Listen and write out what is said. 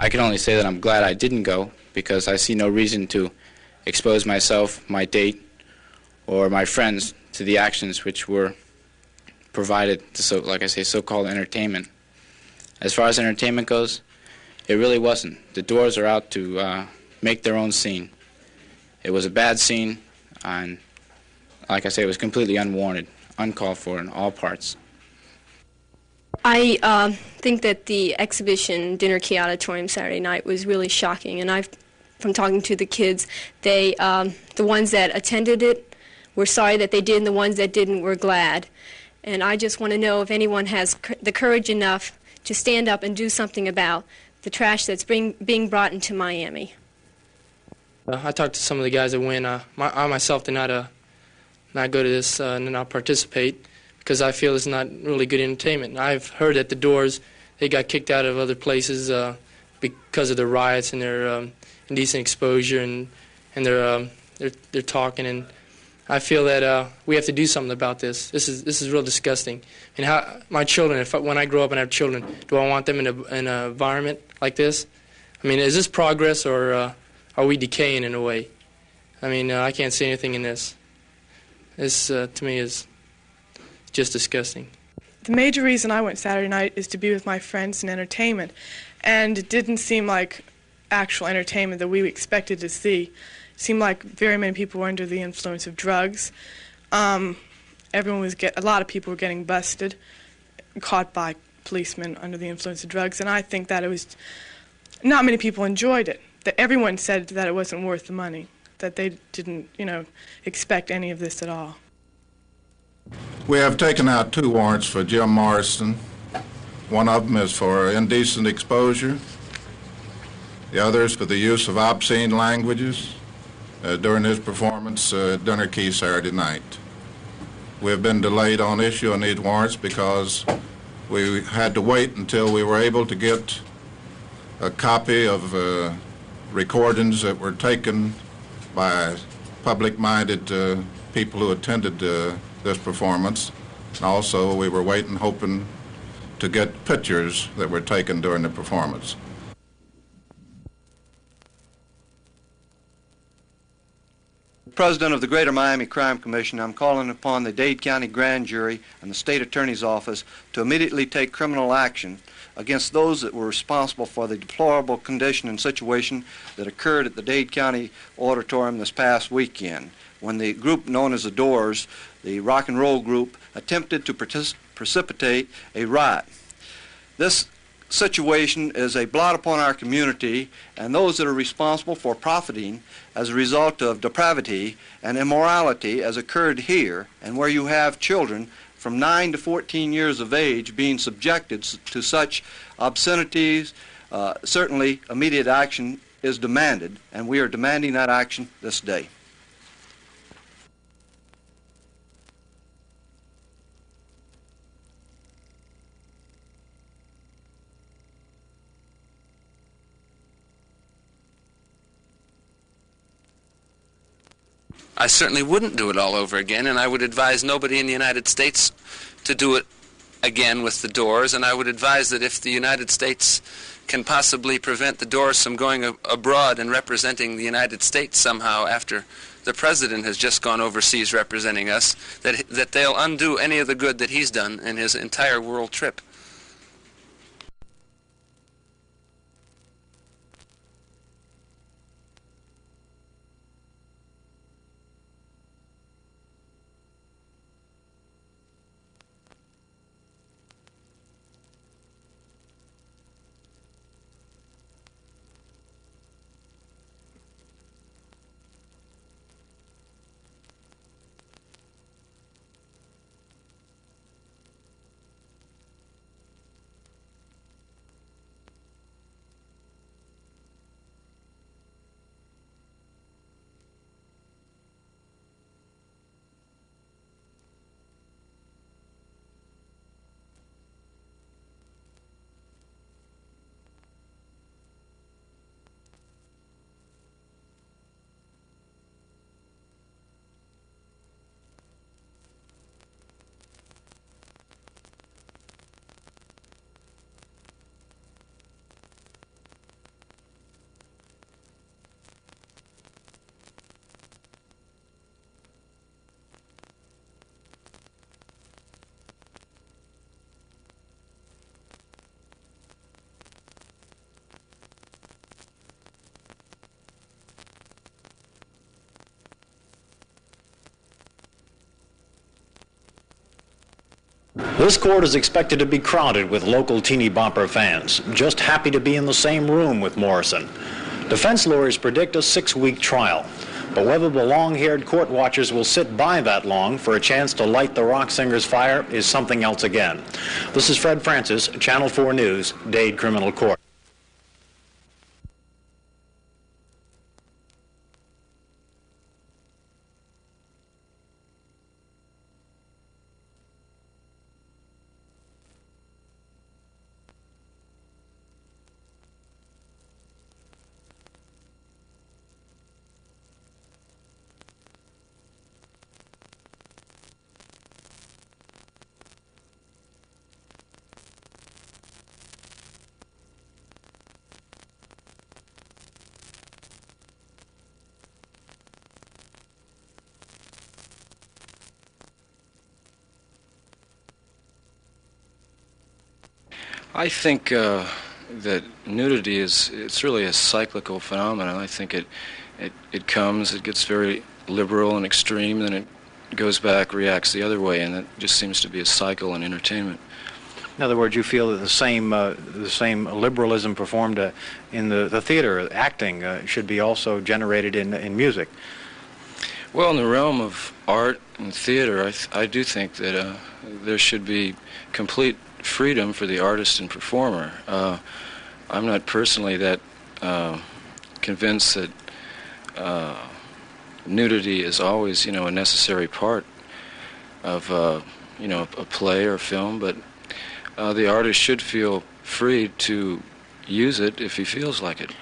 I can only say that I'm glad I didn't go because I see no reason to expose myself, my date, or my friends to the actions which were provided to, like I say, so-called entertainment. As far as entertainment goes, it really wasn't. The Doors are out to make their own scene. It was a bad scene, and like I say, it was completely unwarranted, uncalled for in all parts. I think that the exhibition Dinner Key Auditorium Saturday night was really shocking, and from talking to the kids, the ones that attended it were sorry that they did, and the ones that didn't were glad. And I just want to know if anyone has the courage enough to stand up and do something about the trash that's being brought into Miami. I talked to some of the guys that went. I myself did not go to this and not participate because I feel it's not really good entertainment. I've heard that the Doors, they got kicked out of other places because of the riots and their indecent exposure and their talking. And I feel that we have to do something about this. This is real disgusting. And how my children, when I grow up and have children, do I want them in an environment like this? I mean, is this progress or are we decaying in a way? I mean, I can't see anything in this. This, to me, is just disgusting. The major reason I went Saturday night is to be with my friends and entertainment, and it didn't seem like actual entertainment that we expected to see. It seemed like very many people were under the influence of drugs. A lot of people were getting busted, caught by policemen under the influence of drugs, and I think that not many people enjoyed it. That everyone said that it wasn't worth the money, that they didn't, expect any of this at all. We have taken out 2 warrants for Jim Morrison. One of them is for indecent exposure. The other is for the use of obscene languages during his performance at Dinner Key Saturday night. We have been delayed on issuing these warrants because we had to wait until we were able to get a copy of recordings that were taken by public-minded people who attended this performance. And also, we were hoping to get pictures that were taken during the performance. President of the Greater Miami Crime Commission, I'm calling upon the Dade County Grand Jury and the State Attorney's Office to immediately take criminal action against those that were responsible for the deplorable condition and situation that occurred at the Dade County Auditorium this past weekend, when the group known as the Doors, the rock and roll group, attempted to precipitate a riot. This situation is a blot upon our community and those that are responsible for profiting as a result of depravity and immorality as occurred here, and where you have children from 9 to 14 years of age being subjected to such obscenities. Certainly immediate action is demanded, and we are demanding that action this day. I certainly wouldn't do it all over again, and I would advise nobody in the United States to do it again with the Doors, and I would advise that if the United States can possibly prevent the Doors from going abroad and representing the United States somehow after the President has just gone overseas representing us, that they'll undo any of the good that he's done in his entire world trip. This court is expected to be crowded with local teeny bopper fans, just happy to be in the same room with Morrison. Defense lawyers predict a 6-week trial, but whether the long-haired court watchers will sit by that long for a chance to light the rock singer's fire is something else again. This is Fred Francis, Channel 4 News, Dade Criminal Court. I think that nudity it's really a cyclical phenomenon. I think it comes, it gets very liberal and extreme, then it goes back, reacts the other way, and it just seems to be a cycle in entertainment. In other words, you feel that the same liberalism performed in the theater, acting, should be also generated in music. Well, in the realm of art and theater, I do think that there should be complete freedom for the artist and performer. I'm not personally that convinced that nudity is always, a necessary part of, a play or film, but the artist should feel free to use it if he feels like it.